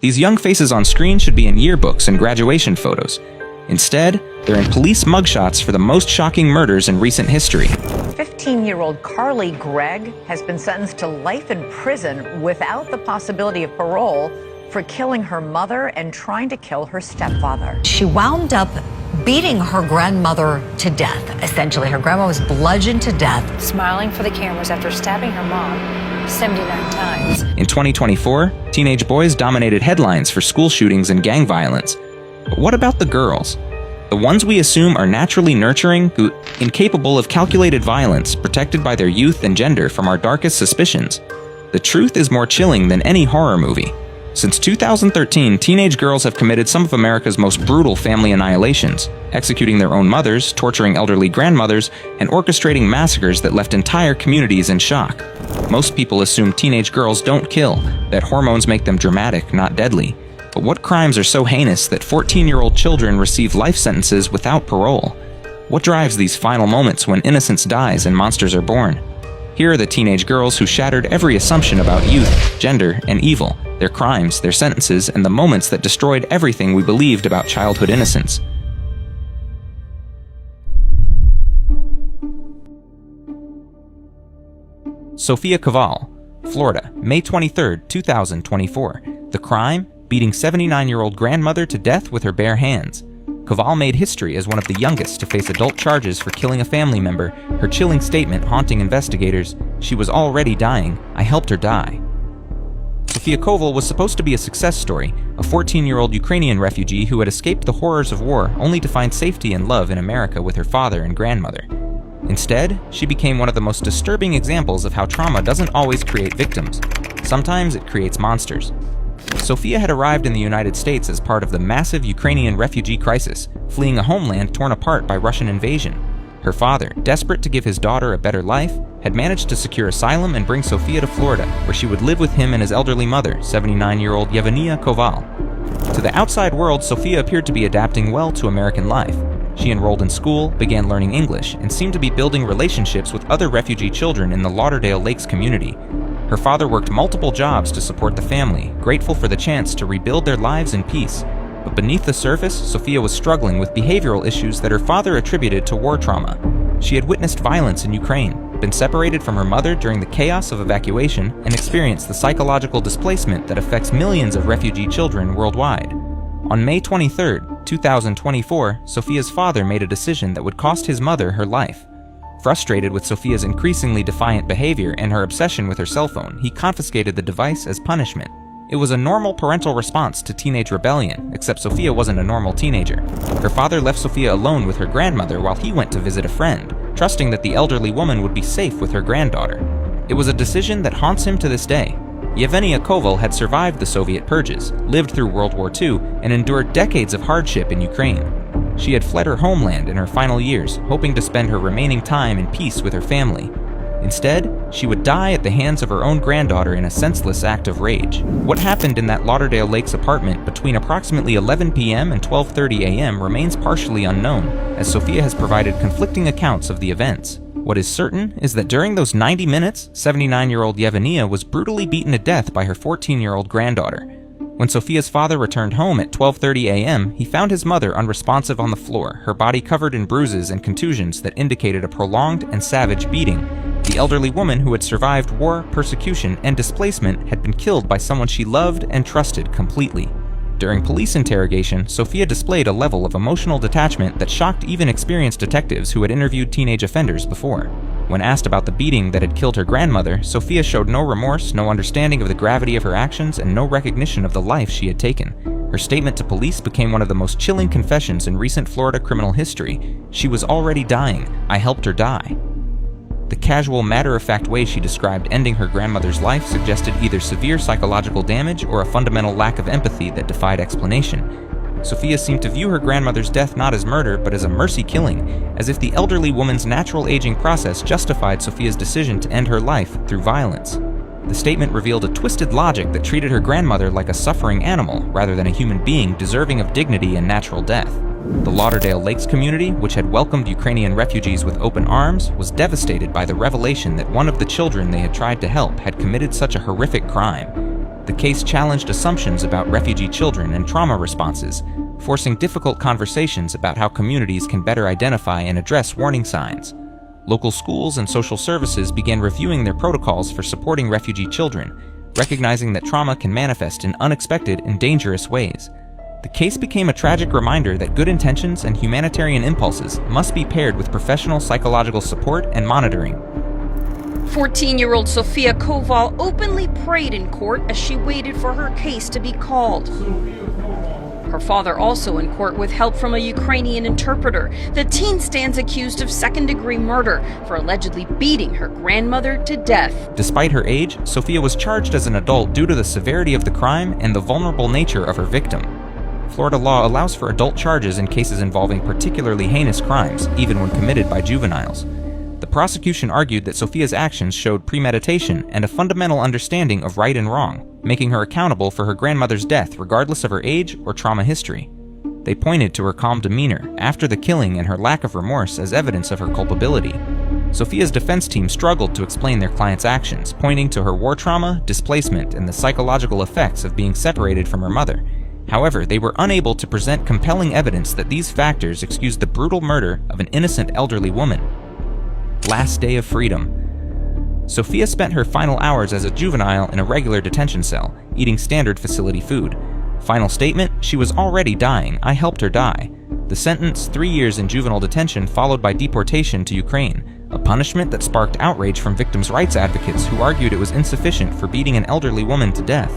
These young faces on screen should be in yearbooks and graduation photos. Instead, they're in police mugshots for the most shocking murders in recent history. 15-year-old Carly Gregg has been sentenced to life in prison without the possibility of parole for killing her mother and trying to kill her stepfather. She wound up beating her grandmother to death. Essentially, her grandma was bludgeoned to death. Smiling for the cameras after stabbing her mom 79 times. In 2024, teenage boys dominated headlines for school shootings and gang violence. But what about the girls? The ones we assume are naturally nurturing, incapable of calculated violence, protected by their youth and gender from our darkest suspicions. The truth is more chilling than any horror movie. Since 2013, teenage girls have committed some of America's most brutal family annihilations, executing their own mothers, torturing elderly grandmothers, and orchestrating massacres that left entire communities in shock. Most people assume teenage girls don't kill, that hormones make them dramatic, not deadly. But what crimes are so heinous that 14-year-old children receive life sentences without parole? What drives these final moments when innocence dies and monsters are born? Here are the teenage girls who shattered every assumption about youth, gender, and evil, their crimes, their sentences, and the moments that destroyed everything we believed about childhood innocence. Sofia Caval, Florida, May 23, 2024. The crime? Beating 79-year-old grandmother to death with her bare hands. Caval made history as one of the youngest to face adult charges for killing a family member, her chilling statement haunting investigators, "She was already dying. I helped her die." Sofia Caval was supposed to be a success story, a 14-year-old Ukrainian refugee who had escaped the horrors of war only to find safety and love in America with her father and grandmother. Instead, she became one of the most disturbing examples of how trauma doesn't always create victims. Sometimes it creates monsters. Sofia had arrived in the United States as part of the massive Ukrainian refugee crisis, fleeing a homeland torn apart by Russian invasion. Her father, desperate to give his daughter a better life, had managed to secure asylum and bring Sofia to Florida, where she would live with him and his elderly mother, 79-year-old Yevgenia Caval. To the outside world, Sofia appeared to be adapting well to American life. She enrolled in school, began learning English, and seemed to be building relationships with other refugee children in the Lauderdale Lakes community. Her father worked multiple jobs to support the family, grateful for the chance to rebuild their lives in peace. But beneath the surface, Sofia was struggling with behavioral issues that her father attributed to war trauma. She had witnessed violence in Ukraine, been separated from her mother during the chaos of evacuation, and experienced the psychological displacement that affects millions of refugee children worldwide. On May 23, 2024, Sofia's father made a decision that would cost his mother her life. Frustrated with Sofia's increasingly defiant behavior and her obsession with her cell phone, he confiscated the device as punishment. It was a normal parental response to teenage rebellion, except Sofia wasn't a normal teenager. Her father left Sofia alone with her grandmother while he went to visit a friend, trusting that the elderly woman would be safe with her granddaughter. It was a decision that haunts him to this day. Yevgenia Caval had survived the Soviet purges, lived through World War II, and endured decades of hardship in Ukraine. She had fled her homeland in her final years, hoping to spend her remaining time in peace with her family. Instead, she would die at the hands of her own granddaughter in a senseless act of rage. What happened in that Lauderdale Lakes apartment between approximately 11 p.m. and 12:30 a.m. remains partially unknown, as Sofia has provided conflicting accounts of the events. What is certain is that during those 90 minutes, 79-year-old Yevgenia was brutally beaten to death by her 14-year-old granddaughter. When Sofia's father returned home at 12:30 a.m., he found his mother unresponsive on the floor, her body covered in bruises and contusions that indicated a prolonged and savage beating. The elderly woman who had survived war, persecution, and displacement had been killed by someone she loved and trusted completely. During police interrogation, Sofia displayed a level of emotional detachment that shocked even experienced detectives who had interviewed teenage offenders before. When asked about the beating that had killed her grandmother, Sofia showed no remorse, no understanding of the gravity of her actions, and no recognition of the life she had taken. Her statement to police became one of the most chilling confessions in recent Florida criminal history. She was already dying. I helped her die. The casual, matter-of-fact way she described ending her grandmother's life suggested either severe psychological damage or a fundamental lack of empathy that defied explanation. Sofia seemed to view her grandmother's death not as murder, but as a mercy killing, as if the elderly woman's natural aging process justified Sofia's decision to end her life through violence. The statement revealed a twisted logic that treated her grandmother like a suffering animal rather than a human being deserving of dignity and natural death. The Lauderdale Lakes community, which had welcomed Ukrainian refugees with open arms, was devastated by the revelation that one of the children they had tried to help had committed such a horrific crime. The case challenged assumptions about refugee children and trauma responses, forcing difficult conversations about how communities can better identify and address warning signs. Local schools and social services began reviewing their protocols for supporting refugee children, recognizing that trauma can manifest in unexpected and dangerous ways. The case became a tragic reminder that good intentions and humanitarian impulses must be paired with professional psychological support and monitoring. 14-year-old Sofia Koval openly prayed in court as she waited for her case to be called. Her father also in court with help from a Ukrainian interpreter. The teen stands accused of second-degree murder for allegedly beating her grandmother to death. Despite her age, Sofia was charged as an adult due to the severity of the crime and the vulnerable nature of her victim. Florida law allows for adult charges in cases involving particularly heinous crimes, even when committed by juveniles. The prosecution argued that Sofia's actions showed premeditation and a fundamental understanding of right and wrong, making her accountable for her grandmother's death regardless of her age or trauma history. They pointed to her calm demeanor after the killing and her lack of remorse as evidence of her culpability. Sofia's defense team struggled to explain their client's actions, pointing to her war trauma, displacement, and the psychological effects of being separated from her mother. However, they were unable to present compelling evidence that these factors excused the brutal murder of an innocent elderly woman. Last day of freedom. Sofia spent her final hours as a juvenile in a regular detention cell, eating standard facility food. Final statement: she was already dying. I helped her die. The sentence: 3 years in juvenile detention followed by deportation to Ukraine, a punishment that sparked outrage from victims' rights advocates who argued it was insufficient for beating an elderly woman to death.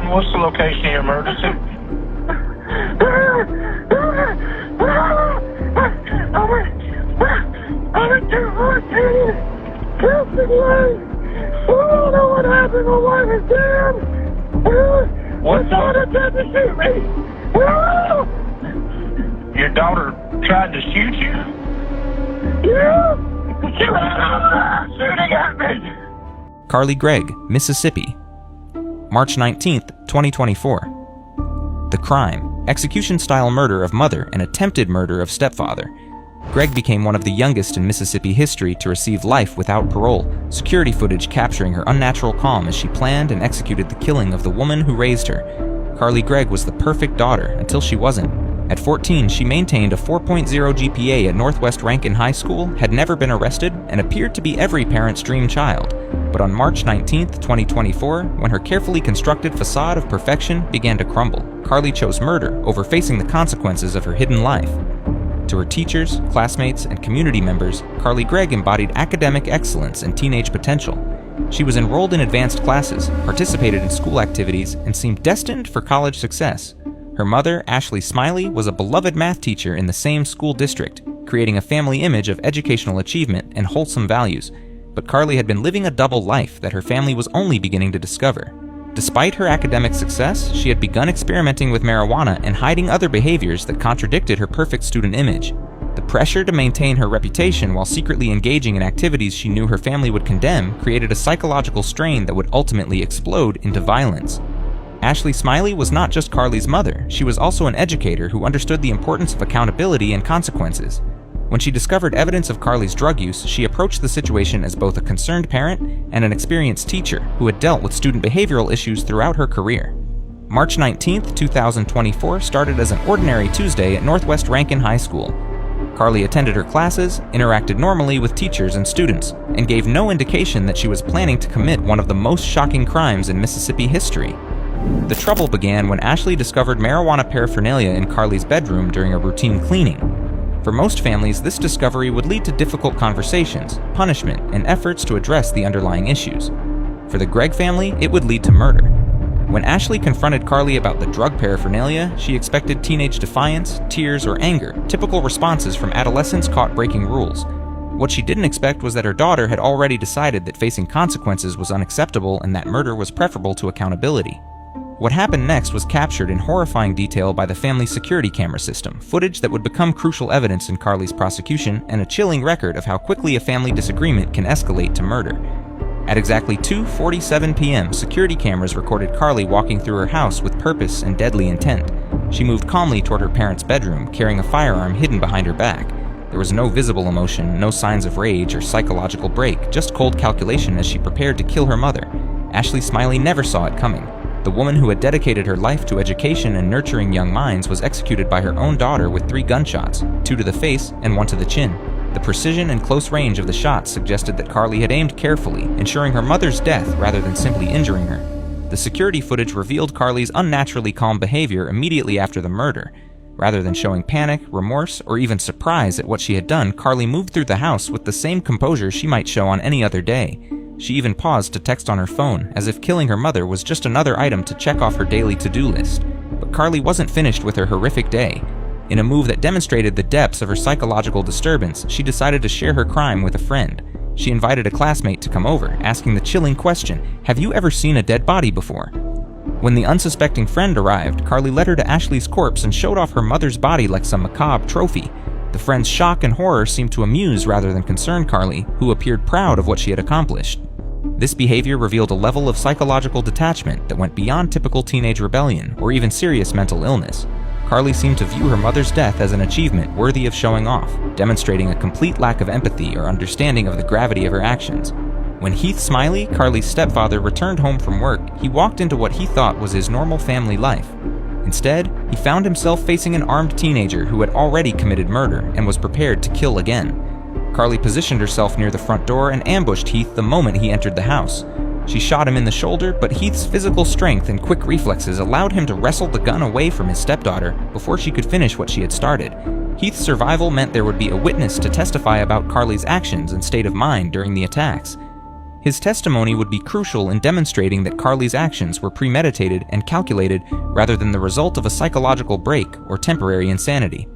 What's the location of your emergency? I'm in 214. Casting Lane. I don't know what happened. My wife is dead. What's on it tried to shoot me? Your daughter tried to shoot you? Yeah. She was shooting at me. Carly Gregg, Mississippi. March 19th, 2024. The crime: execution-style murder of mother and attempted murder of stepfather. Gregg became one of the youngest in Mississippi history to receive life without parole, security footage capturing her unnatural calm as she planned and executed the killing of the woman who raised her. Carly Gregg was the perfect daughter until she wasn't. At 14, she maintained a 4.0 GPA at Northwest Rankin High School, had never been arrested, and appeared to be every parent's dream child. But on March 19, 2024, when her carefully constructed facade of perfection began to crumble, Carly chose murder over facing the consequences of her hidden life. To her teachers, classmates, and community members, Carly Gregg embodied academic excellence and teenage potential. She was enrolled in advanced classes, participated in school activities, and seemed destined for college success. Her mother, Ashley Smiley, was a beloved math teacher in the same school district, creating a family image of educational achievement and wholesome values. But Carly had been living a double life that her family was only beginning to discover. Despite her academic success, she had begun experimenting with marijuana and hiding other behaviors that contradicted her perfect student image. The pressure to maintain her reputation while secretly engaging in activities she knew her family would condemn created a psychological strain that would ultimately explode into violence. Ashley Smiley was not just Carly's mother, she was also an educator who understood the importance of accountability and consequences. When she discovered evidence of Carly's drug use, she approached the situation as both a concerned parent and an experienced teacher who had dealt with student behavioral issues throughout her career. March 19, 2024 started as an ordinary Tuesday at Northwest Rankin High School. Carly attended her classes, interacted normally with teachers and students, and gave no indication that she was planning to commit one of the most shocking crimes in Mississippi history. The trouble began when Ashley discovered marijuana paraphernalia in Carly's bedroom during a routine cleaning. For most families, this discovery would lead to difficult conversations, punishment, and efforts to address the underlying issues. For the Gregg family, it would lead to murder. When Ashley confronted Carly about the drug paraphernalia, she expected teenage defiance, tears, or anger, typical responses from adolescents caught breaking rules. What she didn't expect was that her daughter had already decided that facing consequences was unacceptable and that murder was preferable to accountability. What happened next was captured in horrifying detail by the family's security camera system, footage that would become crucial evidence in Carly's prosecution and a chilling record of how quickly a family disagreement can escalate to murder. At exactly 2:47 p.m., security cameras recorded Carly walking through her house with purpose and deadly intent. She moved calmly toward her parents' bedroom, carrying a firearm hidden behind her back. There was no visible emotion, no signs of rage or psychological break, just cold calculation as she prepared to kill her mother. Ashley Smiley never saw it coming. The woman who had dedicated her life to education and nurturing young minds was executed by her own daughter with 3 gunshots, 2 to the face and 1 to the chin. The precision and close range of the shots suggested that Carly had aimed carefully, ensuring her mother's death rather than simply injuring her. The security footage revealed Carly's unnaturally calm behavior immediately after the murder. Rather than showing panic, remorse, or even surprise at what she had done, Carly moved through the house with the same composure she might show on any other day. She even paused to text on her phone, as if killing her mother was just another item to check off her daily to-do list. But Carly wasn't finished with her horrific day. In a move that demonstrated the depths of her psychological disturbance, she decided to share her crime with a friend. She invited a classmate to come over, asking the chilling question, "Have you ever seen a dead body before?" When the unsuspecting friend arrived, Carly led her to Ashley's corpse and showed off her mother's body like some macabre trophy. The friend's shock and horror seemed to amuse rather than concern Carly, who appeared proud of what she had accomplished. This behavior revealed a level of psychological detachment that went beyond typical teenage rebellion or even serious mental illness. Carly seemed to view her mother's death as an achievement worthy of showing off, demonstrating a complete lack of empathy or understanding of the gravity of her actions. When Heath Smiley, Carly's stepfather, returned home from work, he walked into what he thought was his normal family life. Instead, he found himself facing an armed teenager who had already committed murder and was prepared to kill again. Carly positioned herself near the front door and ambushed Heath the moment he entered the house. She shot him in the shoulder, but Heath's physical strength and quick reflexes allowed him to wrestle the gun away from his stepdaughter before she could finish what she had started. Heath's survival meant there would be a witness to testify about Carly's actions and state of mind during the attacks. His testimony would be crucial in demonstrating that Carly's actions were premeditated and calculated rather than the result of a psychological break or temporary insanity.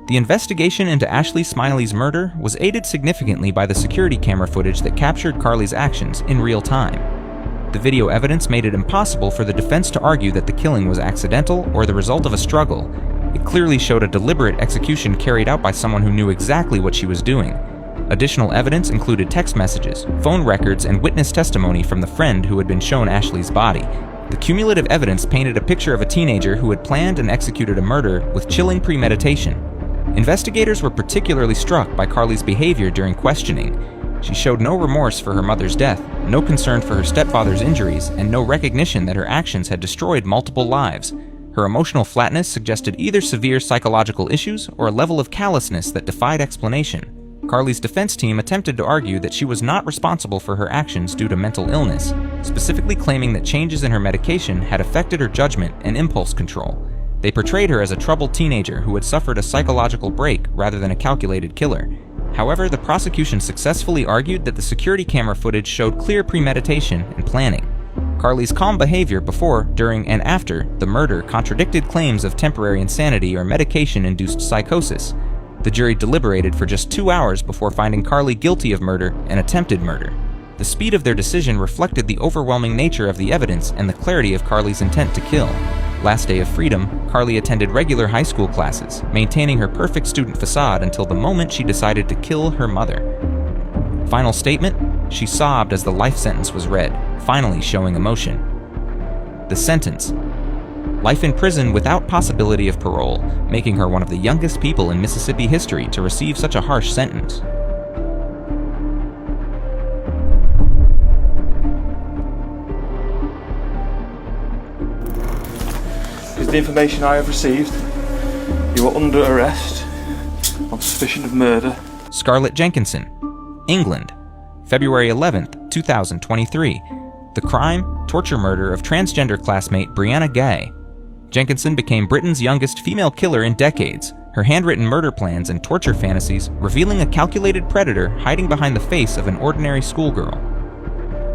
The investigation into Ashley Smiley's murder was aided significantly by the security camera footage that captured Carly's actions in real time. The video evidence made it impossible for the defense to argue that the killing was accidental or the result of a struggle. It clearly showed a deliberate execution carried out by someone who knew exactly what she was doing. Additional evidence included text messages, phone records, and witness testimony from the friend who had been shown Ashley's body. The cumulative evidence painted a picture of a teenager who had planned and executed a murder with chilling premeditation. Investigators were particularly struck by Carly's behavior during questioning. She showed no remorse for her mother's death, no concern for her stepfather's injuries, and no recognition that her actions had destroyed multiple lives. Her emotional flatness suggested either severe psychological issues or a level of callousness that defied explanation. Carly's defense team attempted to argue that she was not responsible for her actions due to mental illness, specifically claiming that changes in her medication had affected her judgment and impulse control. They portrayed her as a troubled teenager who had suffered a psychological break rather than a calculated killer. However, the prosecution successfully argued that the security camera footage showed clear premeditation and planning. Carly's calm behavior before, during, and after the murder contradicted claims of temporary insanity or medication-induced psychosis. The jury deliberated for just 2 hours before finding Carly guilty of murder and attempted murder. The speed of their decision reflected the overwhelming nature of the evidence and the clarity of Carly's intent to kill. Last day of freedom, Carly attended regular high school classes, maintaining her perfect student facade until the moment she decided to kill her mother. Final statement: she sobbed as the life sentence was read, finally showing emotion. The sentence: life in prison without possibility of parole, making her one of the youngest people in Mississippi history to receive such a harsh sentence. Is the information I have received. You are under arrest on suspicion of murder. Scarlett Jenkinson, England, February 11th, 2023. The crime: torture murder of transgender classmate Brianna Ghey. Jenkinson became Britain's youngest female killer in decades, her handwritten murder plans and torture fantasies revealing a calculated predator hiding behind the face of an ordinary schoolgirl.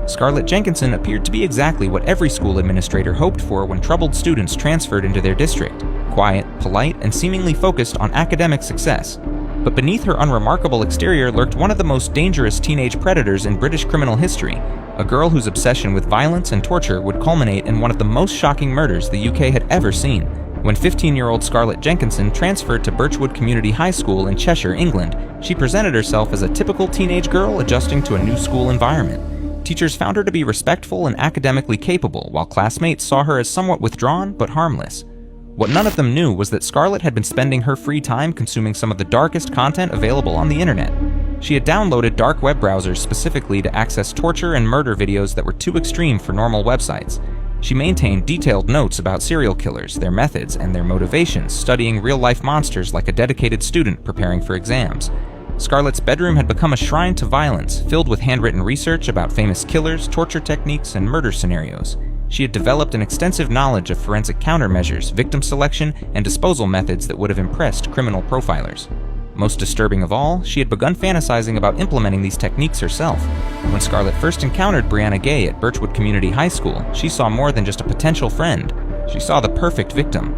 Scarlett Jenkinson appeared to be exactly what every school administrator hoped for when troubled students transferred into their district: quiet, polite, and seemingly focused on academic success. But beneath her unremarkable exterior lurked one of the most dangerous teenage predators in British criminal history, a girl whose obsession with violence and torture would culminate in one of the most shocking murders the UK had ever seen. When 15-year-old Scarlett Jenkinson transferred to Birchwood Community High School in Cheshire, England, she presented herself as a typical teenage girl adjusting to a new school environment. Teachers found her to be respectful and academically capable, while classmates saw her as somewhat withdrawn but harmless. What none of them knew was that Scarlett had been spending her free time consuming some of the darkest content available on the internet. She had downloaded dark web browsers specifically to access torture and murder videos that were too extreme for normal websites. She maintained detailed notes about serial killers, their methods, and their motivations, studying real-life monsters like a dedicated student preparing for exams. Scarlett's bedroom had become a shrine to violence, filled with handwritten research about famous killers, torture techniques, and murder scenarios. She had developed an extensive knowledge of forensic countermeasures, victim selection, and disposal methods that would have impressed criminal profilers. Most disturbing of all, she had begun fantasizing about implementing these techniques herself. When Scarlett first encountered Brianna Gay at Birchwood Community High School, she saw more than just a potential friend. She saw the perfect victim.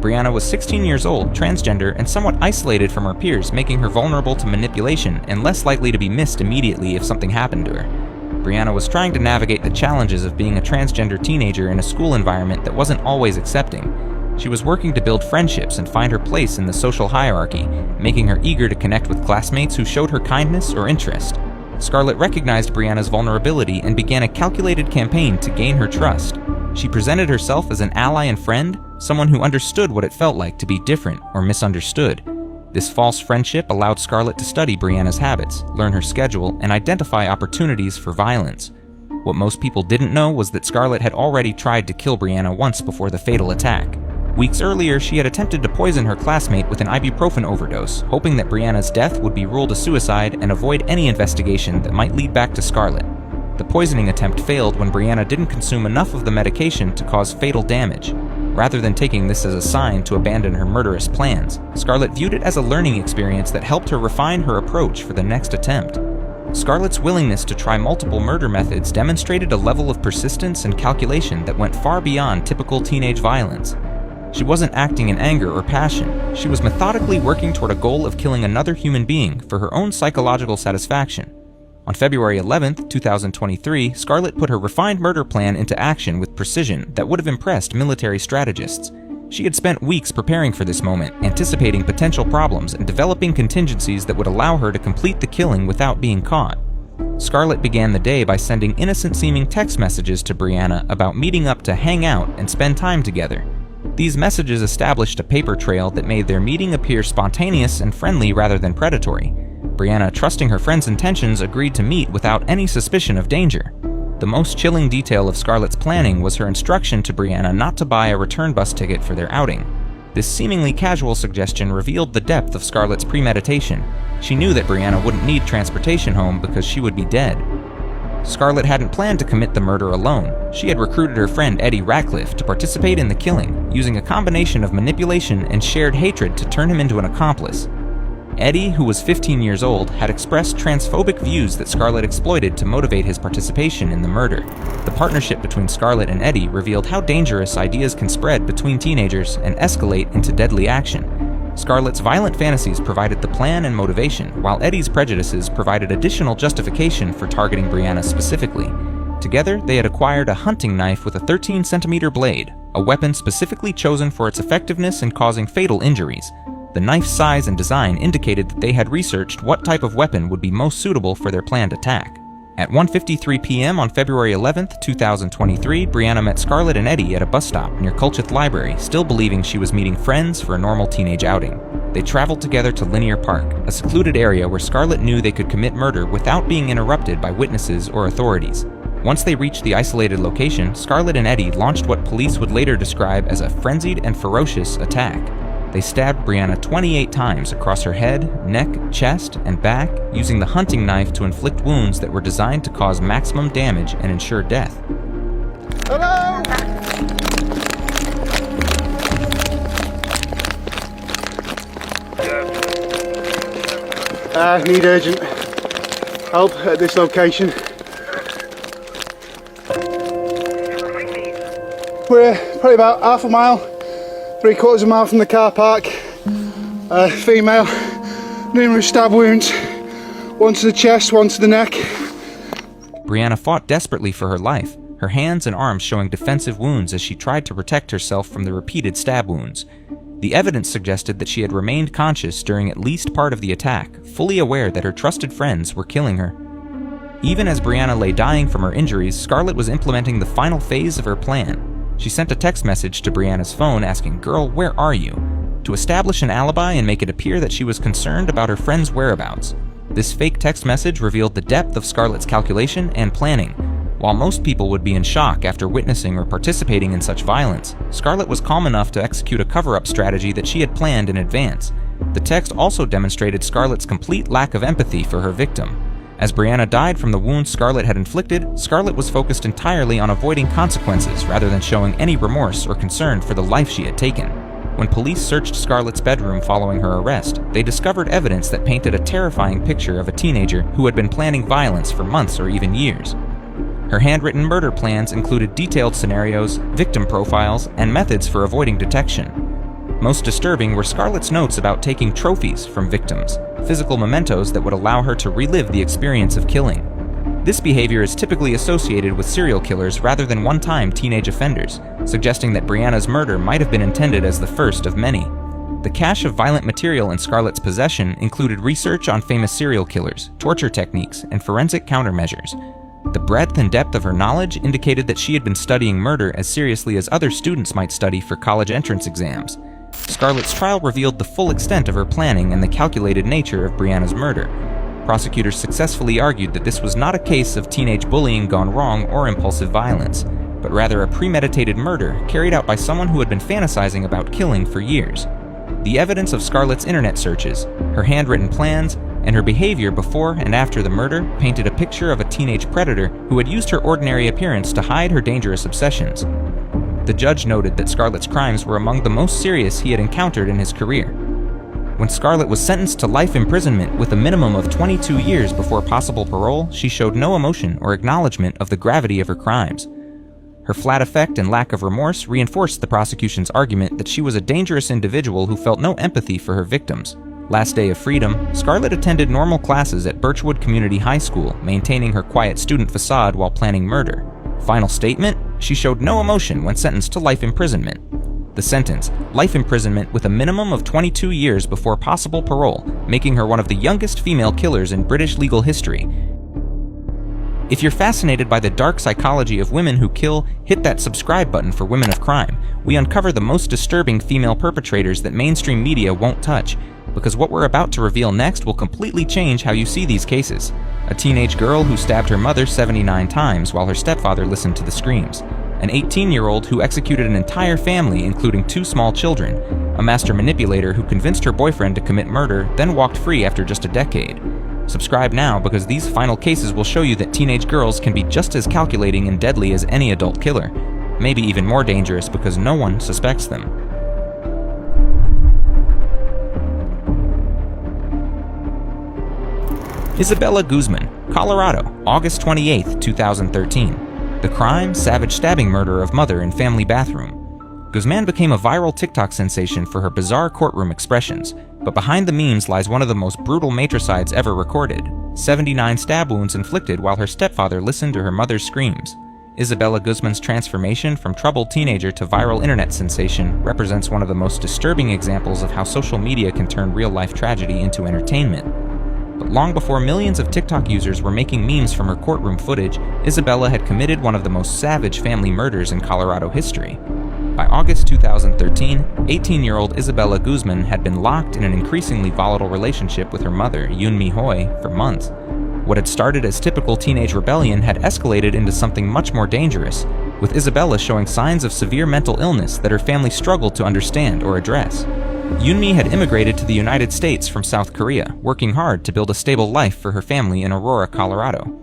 Brianna was 16 years old, transgender, and somewhat isolated from her peers, making her vulnerable to manipulation and less likely to be missed immediately if something happened to her. Brianna was trying to navigate the challenges of being a transgender teenager in a school environment that wasn't always accepting. She was working to build friendships and find her place in the social hierarchy, making her eager to connect with classmates who showed her kindness or interest. Scarlett recognized Brianna's vulnerability and began a calculated campaign to gain her trust. She presented herself as an ally and friend, someone who understood what it felt like to be different or misunderstood. This false friendship allowed Scarlett to study Brianna's habits, learn her schedule, and identify opportunities for violence. What most people didn't know was that Scarlett had already tried to kill Brianna once before the fatal attack. Weeks earlier, she had attempted to poison her classmate with an ibuprofen overdose, hoping that Brianna's death would be ruled a suicide and avoid any investigation that might lead back to Scarlett. The poisoning attempt failed when Brianna didn't consume enough of the medication to cause fatal damage. Rather than taking this as a sign to abandon her murderous plans, Scarlett viewed it as a learning experience that helped her refine her approach for the next attempt. Scarlett's willingness to try multiple murder methods demonstrated a level of persistence and calculation that went far beyond typical teenage violence. She wasn't acting in anger or passion. She was methodically working toward a goal of killing another human being for her own psychological satisfaction. On February 11, 2023, Scarlett put her refined murder plan into action with precision that would have impressed military strategists. She had spent weeks preparing for this moment, anticipating potential problems and developing contingencies that would allow her to complete the killing without being caught. Scarlett began the day by sending innocent-seeming text messages to Brianna about meeting up to hang out and spend time together. These messages established a paper trail that made their meeting appear spontaneous and friendly rather than predatory. Brianna, trusting her friend's intentions, agreed to meet without any suspicion of danger. The most chilling detail of Scarlett's planning was her instruction to Brianna not to buy a return bus ticket for their outing. This seemingly casual suggestion revealed the depth of Scarlett's premeditation. She knew that Brianna wouldn't need transportation home because she would be dead. Scarlett hadn't planned to commit the murder alone. She had recruited her friend Eddie Ratcliffe to participate in the killing, using a combination of manipulation and shared hatred to turn him into an accomplice. Eddie, who was 15 years old, had expressed transphobic views that Scarlett exploited to motivate his participation in the murder. The partnership between Scarlett and Eddie revealed how dangerous ideas can spread between teenagers and escalate into deadly action. Scarlett's violent fantasies provided the plan and motivation, while Eddie's prejudices provided additional justification for targeting Brianna specifically. Together, they had acquired a hunting knife with a 13-centimeter blade, a weapon specifically chosen for its effectiveness in causing fatal injuries. The knife's size and design indicated that they had researched what type of weapon would be most suitable for their planned attack. At 1:53 p.m. on February 11, 2023, Brianna met Scarlett and Eddie at a bus stop near Culcheth Library, still believing she was meeting friends for a normal teenage outing. They traveled together to Linear Park, a secluded area where Scarlett knew they could commit murder without being interrupted by witnesses or authorities. Once they reached the isolated location, Scarlett and Eddie launched what police would later describe as a frenzied and ferocious attack. They stabbed Brianna 28 times across her head, neck, chest, and back, using the hunting knife to inflict wounds that were designed to cause maximum damage and ensure death. Hello? Need urgent help at this location. We're probably about half a mile, 3/4 of a mile from the car park. Female, numerous stab wounds, one to the chest, one to the neck. Brianna fought desperately for her life, her hands and arms showing defensive wounds as she tried to protect herself from the repeated stab wounds. The evidence suggested that she had remained conscious during at least part of the attack, fully aware that her trusted friends were killing her. Even as Brianna lay dying from her injuries, Scarlett was implementing the final phase of her plan. She sent a text message to Brianna's phone asking, "Girl, where are you?" to establish an alibi and make it appear that she was concerned about her friend's whereabouts. This fake text message revealed the depth of Scarlett's calculation and planning. While most people would be in shock after witnessing or participating in such violence, Scarlett was calm enough to execute a cover-up strategy that she had planned in advance. The text also demonstrated Scarlett's complete lack of empathy for her victim. As Brianna died from the wounds Scarlett had inflicted, Scarlett was focused entirely on avoiding consequences rather than showing any remorse or concern for the life she had taken. When police searched Scarlett's bedroom following her arrest, they discovered evidence that painted a terrifying picture of a teenager who had been planning violence for months or even years. Her handwritten murder plans included detailed scenarios, victim profiles, and methods for avoiding detection. Most disturbing were Scarlett's notes about taking trophies from victims, physical mementos that would allow her to relive the experience of killing. This behavior is typically associated with serial killers rather than one-time teenage offenders, suggesting that Brianna's murder might have been intended as the first of many. The cache of violent material in Scarlett's possession included research on famous serial killers, torture techniques, and forensic countermeasures. The breadth and depth of her knowledge indicated that she had been studying murder as seriously as other students might study for college entrance exams. Scarlett's trial revealed the full extent of her planning and the calculated nature of Brianna's murder. Prosecutors successfully argued that this was not a case of teenage bullying gone wrong or impulsive violence, but rather a premeditated murder carried out by someone who had been fantasizing about killing for years. The evidence of Scarlett's internet searches, her handwritten plans, and her behavior before and after the murder painted a picture of a teenage predator who had used her ordinary appearance to hide her dangerous obsessions. The judge noted that Scarlett's crimes were among the most serious he had encountered in his career. When Scarlett was sentenced to life imprisonment with a minimum of 22 years before possible parole, she showed no emotion or acknowledgement of the gravity of her crimes. Her flat affect and lack of remorse reinforced the prosecution's argument that she was a dangerous individual who felt no empathy for her victims. Last day of freedom, Scarlett attended normal classes at Birchwood Community High School, maintaining her quiet student facade while planning murder. Final statement: she showed no emotion when sentenced to life imprisonment. The sentence, life imprisonment with a minimum of 22 years before possible parole, making her one of the youngest female killers in British legal history. If you're fascinated by the dark psychology of women who kill, hit that subscribe button for Women of Crime. We uncover the most disturbing female perpetrators that mainstream media won't touch, because what we're about to reveal next will completely change how you see these cases. A teenage girl who stabbed her mother 79 times while her stepfather listened to the screams. An 18-year-old who executed an entire family, including 2 small children. A master manipulator who convinced her boyfriend to commit murder, then walked free after just a decade. Subscribe now, because these final cases will show you that teenage girls can be just as calculating and deadly as any adult killer. Maybe even more dangerous because no one suspects them. Isabella Guzman, Colorado, August 28, 2013. The crime: savage stabbing murder of mother in family bathroom. Guzman became a viral TikTok sensation for her bizarre courtroom expressions, but behind the memes lies one of the most brutal matricides ever recorded: 79 stab wounds inflicted while her stepfather listened to her mother's screams. Isabella Guzman's transformation from troubled teenager to viral internet sensation represents one of the most disturbing examples of how social media can turn real-life tragedy into entertainment. But long before millions of TikTok users were making memes from her courtroom footage, Isabella had committed one of the most savage family murders in Colorado history. By August 2013, 18-year-old Isabella Guzman had been locked in an increasingly volatile relationship with her mother, Yoonmi Hoi, for months. What had started as typical teenage rebellion had escalated into something much more dangerous, with Isabella showing signs of severe mental illness that her family struggled to understand or address. Yoonmi had immigrated to the United States from South Korea, working hard to build a stable life for her family in Aurora, Colorado.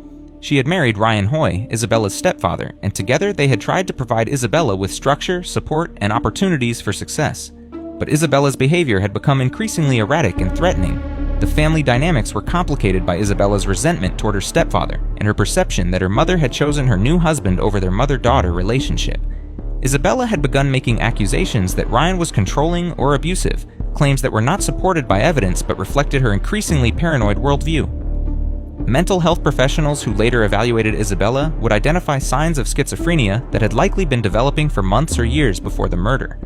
She had married Ryan Hoi, Isabella's stepfather, and together they had tried to provide Isabella with structure, support, and opportunities for success. But Isabella's behavior had become increasingly erratic and threatening. The family dynamics were complicated by Isabella's resentment toward her stepfather and her perception that her mother had chosen her new husband over their mother-daughter relationship. Isabella had begun making accusations that Ryan was controlling or abusive, claims that were not supported by evidence but reflected her increasingly paranoid worldview. Mental health professionals who later evaluated Isabella would identify signs of schizophrenia that had likely been developing for months or years before the murder.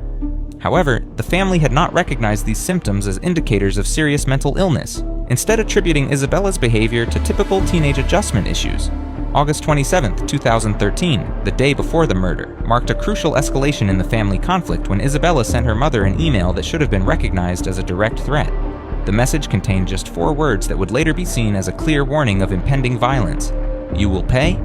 However, the family had not recognized these symptoms as indicators of serious mental illness, instead attributing Isabella's behavior to typical teenage adjustment issues. August 27, 2013, the day before the murder, marked a crucial escalation in the family conflict when Isabella sent her mother an email that should have been recognized as a direct threat. The message contained just 4 words that would later be seen as a clear warning of impending violence. "You will pay?"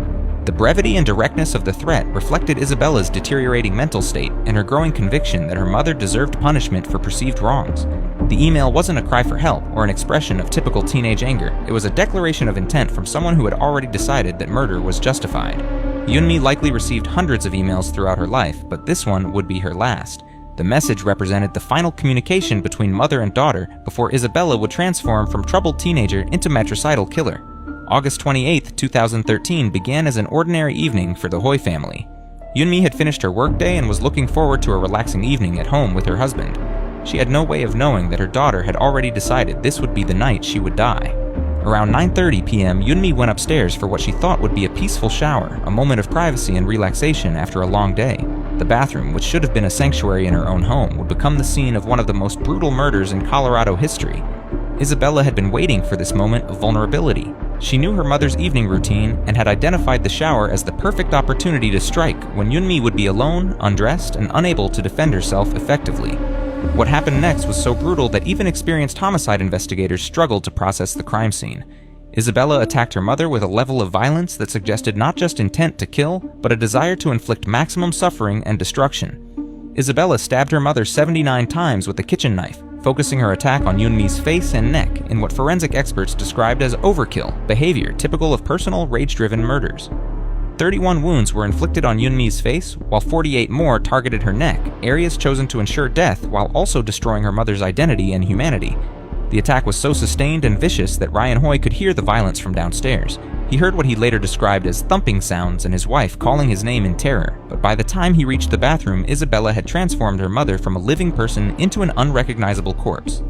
The brevity and directness of the threat reflected Isabella's deteriorating mental state and her growing conviction that her mother deserved punishment for perceived wrongs. The email wasn't a cry for help or an expression of typical teenage anger. It was a declaration of intent from someone who had already decided that murder was justified. Yunmi likely received hundreds of emails throughout her life, but this one would be her last. The message represented the final communication between mother and daughter before Isabella would transform from troubled teenager into matricidal killer. August 28, 2013 began as an ordinary evening for the Hoy family. Yunmi had finished her workday and was looking forward to a relaxing evening at home with her husband. She had no way of knowing that her daughter had already decided this would be the night she would die. Around 9:30 p.m., Yunmi went upstairs for what she thought would be a peaceful shower, a moment of privacy and relaxation after a long day. The bathroom, which should have been a sanctuary in her own home, would become the scene of one of the most brutal murders in Colorado history. Isabella had been waiting for this moment of vulnerability. She knew her mother's evening routine and had identified the shower as the perfect opportunity to strike when Yunmi would be alone, undressed, and unable to defend herself effectively. What happened next was so brutal that even experienced homicide investigators struggled to process the crime scene. Isabella attacked her mother with a level of violence that suggested not just intent to kill, but a desire to inflict maximum suffering and destruction. Isabella stabbed her mother 79 times with a kitchen knife, focusing her attack on Yunmi's face and neck in what forensic experts described as overkill behavior typical of personal, rage-driven murders. 31 wounds were inflicted on Yunmi's face, while 48 more targeted her neck, areas chosen to ensure death while also destroying her mother's identity and humanity. The attack was so sustained and vicious that Ryan Hoy could hear the violence from downstairs. He heard what he later described as thumping sounds and his wife calling his name in terror, but by the time he reached the bathroom, Isabella had transformed her mother from a living person into an unrecognizable corpse.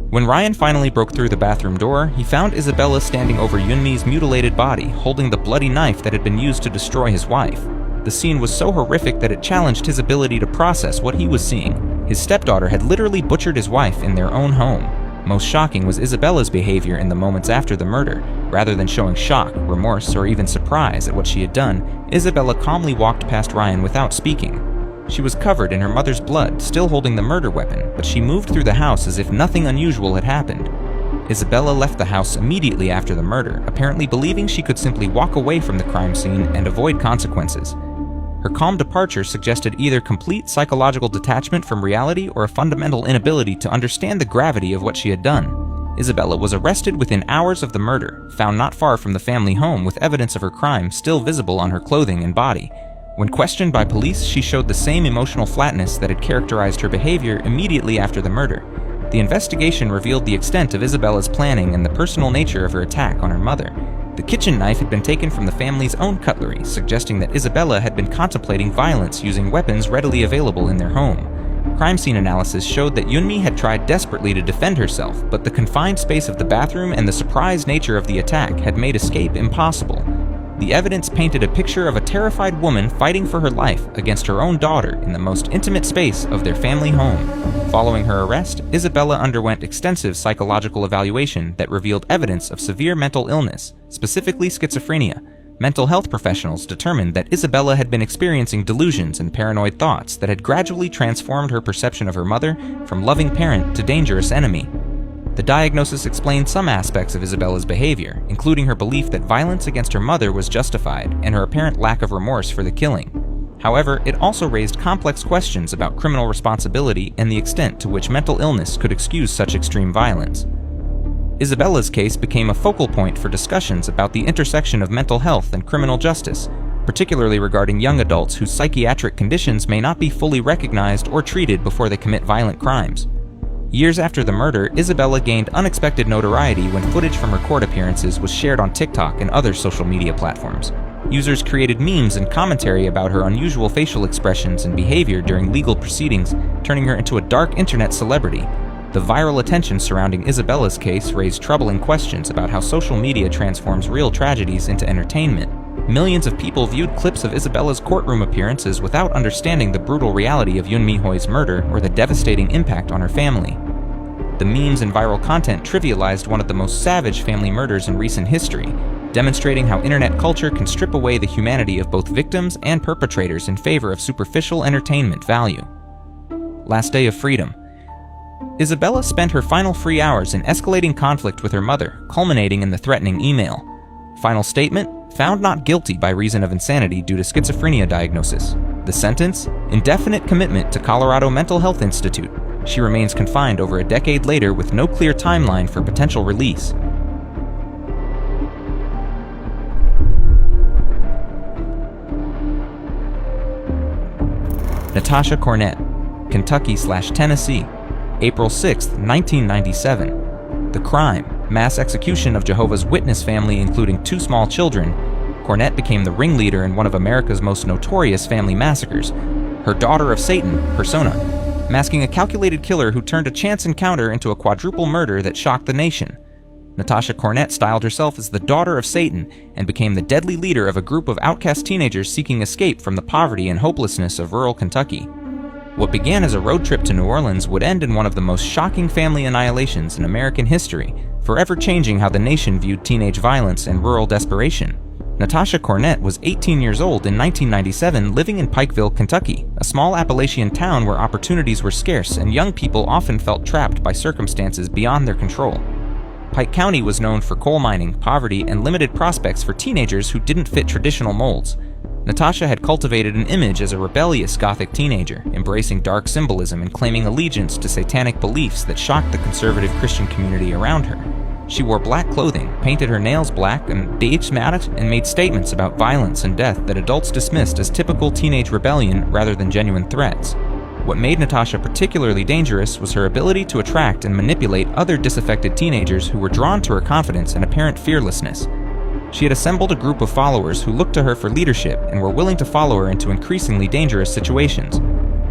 When Ryan finally broke through the bathroom door, he found Isabella standing over Yunmi's mutilated body, holding the bloody knife that had been used to destroy his wife. The scene was so horrific that it challenged his ability to process what he was seeing. His stepdaughter had literally butchered his wife in their own home. Most shocking was Isabella's behavior in the moments after the murder. Rather than showing shock, remorse, or even surprise at what she had done, Isabella calmly walked past Ryan without speaking. She was covered in her mother's blood, still holding the murder weapon, but she moved through the house as if nothing unusual had happened. Isabella left the house immediately after the murder, apparently believing she could simply walk away from the crime scene and avoid consequences. Her calm departure suggested either complete psychological detachment from reality or a fundamental inability to understand the gravity of what she had done. Isabella was arrested within hours of the murder, found not far from the family home with evidence of her crime still visible on her clothing and body. When questioned by police, she showed the same emotional flatness that had characterized her behavior immediately after the murder. The investigation revealed the extent of Isabella's planning and the personal nature of her attack on her mother. The kitchen knife had been taken from the family's own cutlery, suggesting that Isabella had been contemplating violence using weapons readily available in their home. Crime scene analysis showed that Yunmi had tried desperately to defend herself, but the confined space of the bathroom and the surprise nature of the attack had made escape impossible. The evidence painted a picture of a terrified woman fighting for her life against her own daughter in the most intimate space of their family home. Following her arrest, Isabella underwent extensive psychological evaluation that revealed evidence of severe mental illness, specifically schizophrenia. Mental health professionals determined that Isabella had been experiencing delusions and paranoid thoughts that had gradually transformed her perception of her mother from loving parent to dangerous enemy. The diagnosis explained some aspects of Isabella's behavior, including her belief that violence against her mother was justified and her apparent lack of remorse for the killing. However, it also raised complex questions about criminal responsibility and the extent to which mental illness could excuse such extreme violence. Isabella's case became a focal point for discussions about the intersection of mental health and criminal justice, particularly regarding young adults whose psychiatric conditions may not be fully recognized or treated before they commit violent crimes. Years after the murder, Isabella gained unexpected notoriety when footage from her court appearances was shared on TikTok and other social media platforms. Users created memes and commentary about her unusual facial expressions and behavior during legal proceedings, turning her into a dark internet celebrity. The viral attention surrounding Isabella's case raised troubling questions about how social media transforms real tragedies into entertainment. Millions of people viewed clips of Isabella's courtroom appearances without understanding the brutal reality of Yunmi Hoy's murder or the devastating impact on her family. The memes and viral content trivialized one of the most savage family murders in recent history. demonstrating how internet culture can strip away the humanity of both victims and perpetrators in favor of superficial entertainment value. Last day of freedom. Isabella spent her final free hours in escalating conflict with her mother, culminating in the threatening email. Final statement: found not guilty by reason of insanity due to schizophrenia diagnosis. The sentence: indefinite commitment to Colorado Mental Health Institute. She remains confined over a decade later with no clear timeline for potential release. Natasha Cornett, Kentucky/Tennessee, April 6, 1997. The crime: mass execution of Jehovah's Witness family including 2 small children. Cornett became the ringleader in one of America's most notorious family massacres. Her daughter of Satan, persona, masking a calculated killer who turned a chance encounter into a quadruple murder that shocked the nation. Natasha Cornett styled herself as the daughter of Satan and became the deadly leader of a group of outcast teenagers seeking escape from the poverty and hopelessness of rural Kentucky. What began as a road trip to New Orleans would end in one of the most shocking family annihilations in American history, forever changing how the nation viewed teenage violence and rural desperation. Natasha Cornett was 18 years old in 1997, living in Pikeville, Kentucky, a small Appalachian town where opportunities were scarce and young people often felt trapped by circumstances beyond their control. Pike County was known for coal mining, poverty, and limited prospects for teenagers who didn't fit traditional molds. Natasha had cultivated an image as a rebellious Gothic teenager, embracing dark symbolism and claiming allegiance to satanic beliefs that shocked the conservative Christian community around her. She wore black clothing, painted her nails black, and dates matted, and made statements about violence and death that adults dismissed as typical teenage rebellion rather than genuine threats. What made Natasha particularly dangerous was her ability to attract and manipulate other disaffected teenagers who were drawn to her confidence and apparent fearlessness. She had assembled a group of followers who looked to her for leadership and were willing to follow her into increasingly dangerous situations.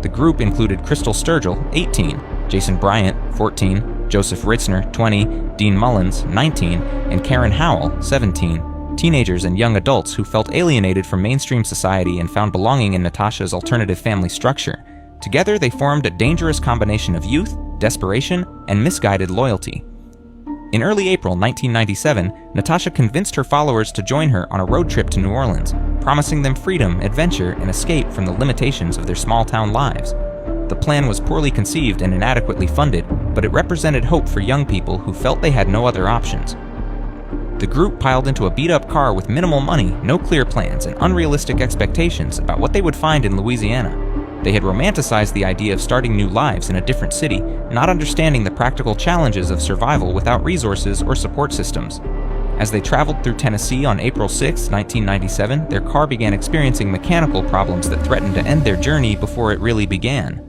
The group included Crystal Sturgill, 18, Jason Bryant, 14, Joseph Ritzner, 20, Dean Mullins, 19, and Karen Howell, 17, teenagers and young adults who felt alienated from mainstream society and found belonging in Natasha's alternative family structure. Together, they formed a dangerous combination of youth, desperation, and misguided loyalty. In early April 1997, Natasha convinced her followers to join her on a road trip to New Orleans, promising them freedom, adventure, and escape from the limitations of their small-town lives. The plan was poorly conceived and inadequately funded, but it represented hope for young people who felt they had no other options. The group piled into a beat-up car with minimal money, no clear plans, and unrealistic expectations about what they would find in Louisiana. They had romanticized the idea of starting new lives in a different city, not understanding the practical challenges of survival without resources or support systems. As they traveled through Tennessee on April 6, 1997, their car began experiencing mechanical problems that threatened to end their journey before it really began.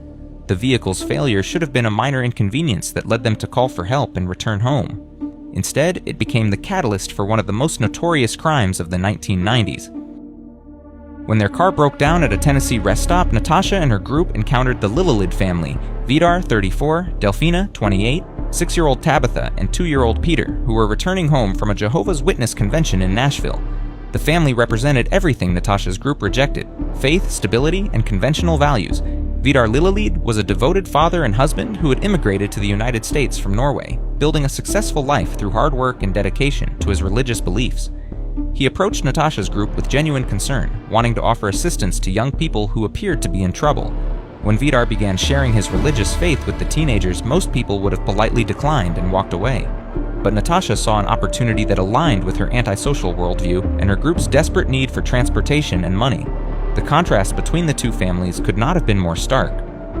The vehicle's failure should have been a minor inconvenience that led them to call for help and return home. Instead, it became the catalyst for one of the most notorious crimes of the 1990s. When their car broke down at a Tennessee rest stop, Natasha and her group encountered the Lillelid family, Vidar, 34, Delphina, 28, 6-year-old Tabitha, and 2-year-old Peter, who were returning home from a Jehovah's Witness convention in Nashville. The family represented everything Natasha's group rejected: faith, stability, and conventional values. Vidar Lillelid was a devoted father and husband who had immigrated to the United States from Norway, building a successful life through hard work and dedication to his religious beliefs. He approached Natasha's group with genuine concern, wanting to offer assistance to young people who appeared to be in trouble. When Vidar began sharing his religious faith with the teenagers, most people would have politely declined and walked away. But Natasha saw an opportunity that aligned with her antisocial worldview and her group's desperate need for transportation and money. The contrast between the two families could not have been more stark.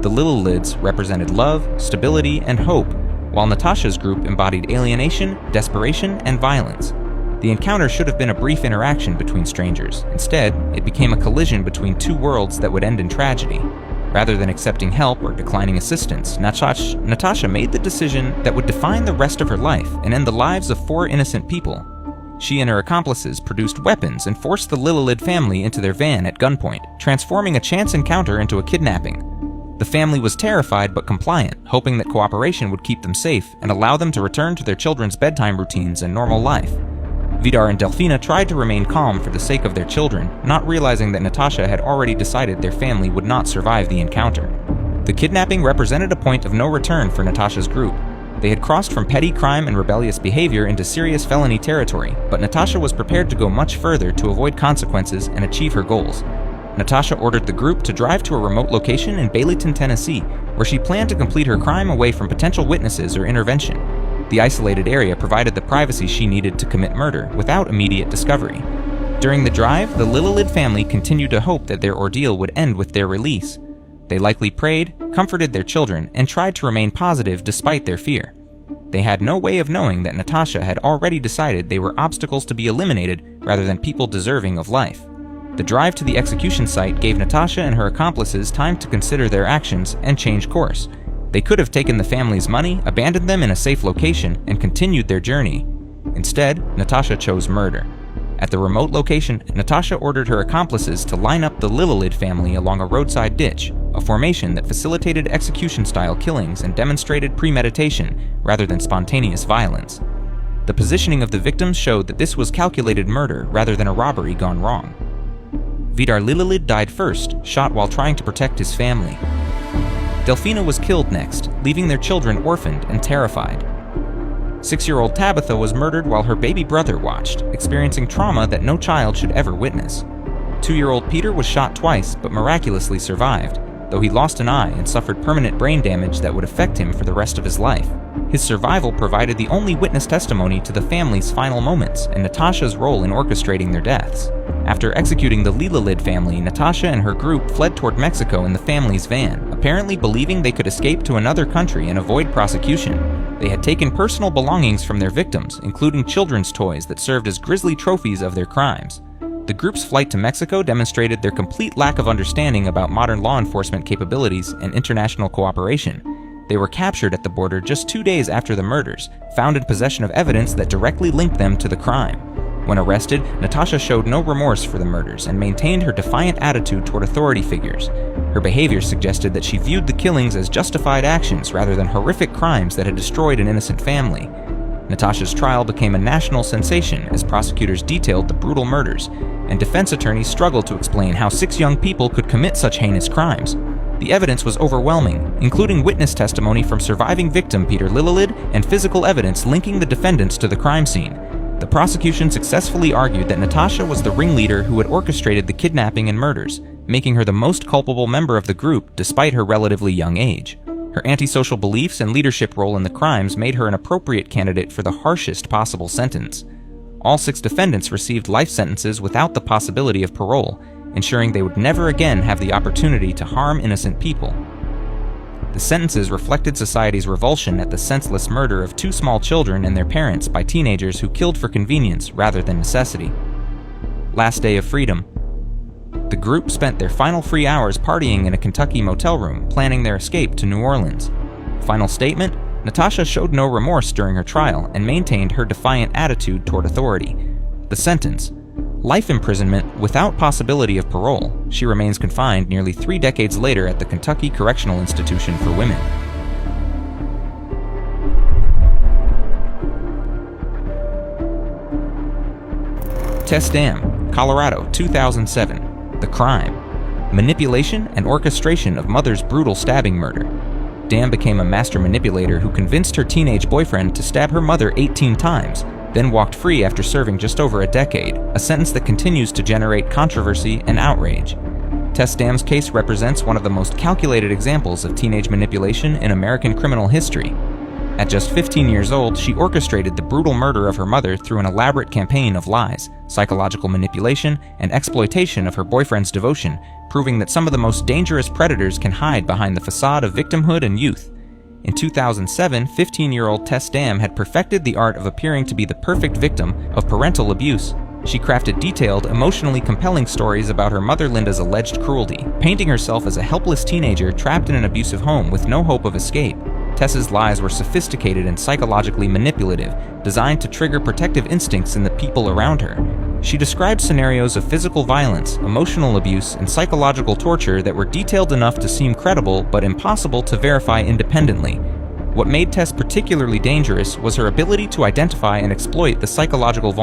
The Lillelids represented love, stability, and hope, while Natasha's group embodied alienation, desperation, and violence. The encounter should have been a brief interaction between strangers. Instead, it became a collision between two worlds that would end in tragedy. Rather than accepting help or declining assistance, Natasha made the decision that would define the rest of her life and end the lives of 4 innocent people. She and her accomplices produced weapons and forced the Lillelid family into their van at gunpoint, transforming a chance encounter into a kidnapping. The family was terrified but compliant, hoping that cooperation would keep them safe and allow them to return to their children's bedtime routines and normal life. Vidar and Delphina tried to remain calm for the sake of their children, not realizing that Natasha had already decided their family would not survive the encounter. The kidnapping represented a point of no return for Natasha's group. They had crossed from petty crime and rebellious behavior into serious felony territory, but Natasha was prepared to go much further to avoid consequences and achieve her goals. Natasha ordered the group to drive to a remote location in Baileyton, Tennessee, where she planned to complete her crime away from potential witnesses or intervention. The isolated area provided the privacy she needed to commit murder without immediate discovery. During the drive, the Lillelid family continued to hope that their ordeal would end with their release. They likely prayed, comforted their children, and tried to remain positive despite their fear. They had no way of knowing that Natasha had already decided they were obstacles to be eliminated rather than people deserving of life. The drive to the execution site gave Natasha and her accomplices time to consider their actions and change course. They could have taken the family's money, abandoned them in a safe location, and continued their journey. Instead, Natasha chose murder. At the remote location, Natasha ordered her accomplices to line up the Lillelid family along a roadside ditch, a formation that facilitated execution-style killings and demonstrated premeditation rather than spontaneous violence. The positioning of the victims showed that this was calculated murder rather than a robbery gone wrong. Vidar Lillelid died first, shot while trying to protect his family. Delfina was killed next, leaving their children orphaned and terrified. 6-year-old Tabitha was murdered while her baby brother watched, experiencing trauma that no child should ever witness. 2-year-old Peter was shot twice but miraculously survived, though he lost an eye and suffered permanent brain damage that would affect him for the rest of his life. His survival provided the only witness testimony to the family's final moments and Natasha's role in orchestrating their deaths. After executing the Lillelid family, Natasha and her group fled toward Mexico in the family's van, apparently believing they could escape to another country and avoid prosecution. They had taken personal belongings from their victims, including children's toys that served as grisly trophies of their crimes. The group's flight to Mexico demonstrated their complete lack of understanding about modern law enforcement capabilities and international cooperation. They were captured at the border just 2 days after the murders, found in possession of evidence that directly linked them to the crime. When arrested, Natasha showed no remorse for the murders and maintained her defiant attitude toward authority figures. Her behavior suggested that she viewed the killings as justified actions rather than horrific crimes that had destroyed an innocent family. Natasha's trial became a national sensation as prosecutors detailed the brutal murders, and defense attorneys struggled to explain how 6 young people could commit such heinous crimes. The evidence was overwhelming, including witness testimony from surviving victim Peter Lillelid and physical evidence linking the defendants to the crime scene. The prosecution successfully argued that Natasha was the ringleader who had orchestrated the kidnapping and murders, making her the most culpable member of the group despite her relatively young age. Her antisocial beliefs and leadership role in the crimes made her an appropriate candidate for the harshest possible sentence. All 6 defendants received life sentences without the possibility of parole, ensuring they would never again have the opportunity to harm innocent people. The sentences reflected society's revulsion at the senseless murder of 2 small children and their parents by teenagers who killed for convenience rather than necessity. Last day of freedom. The group spent their final free hours partying in a Kentucky motel room, planning their escape to New Orleans. Final statement: Natasha showed no remorse during her trial and maintained her defiant attitude toward authority. The sentence: life imprisonment without possibility of parole. She remains confined nearly 3 decades later at the Kentucky Correctional Institution for Women. Tess Dam, Colorado, 2007. The crime: manipulation and orchestration of mother's brutal stabbing murder. Dam became a master manipulator who convinced her teenage boyfriend to stab her mother 18 times, then walked free after serving just over a decade, a sentence that continues to generate controversy and outrage. Tess Dam's case represents one of the most calculated examples of teenage manipulation in American criminal history. At just 15 years old, she orchestrated the brutal murder of her mother through an elaborate campaign of lies, psychological manipulation, and exploitation of her boyfriend's devotion, proving that some of the most dangerous predators can hide behind the facade of victimhood and youth. In 2007, 15-year-old Tess Dam had perfected the art of appearing to be the perfect victim of parental abuse. She crafted detailed, emotionally compelling stories about her mother Linda's alleged cruelty, painting herself as a helpless teenager trapped in an abusive home with no hope of escape. Tess's lies were sophisticated and psychologically manipulative, designed to trigger protective instincts in the people around her. She described scenarios of physical violence, emotional abuse, and psychological torture that were detailed enough to seem credible but impossible to verify independently. What made Tess particularly dangerous was her ability to identify and exploit the psychological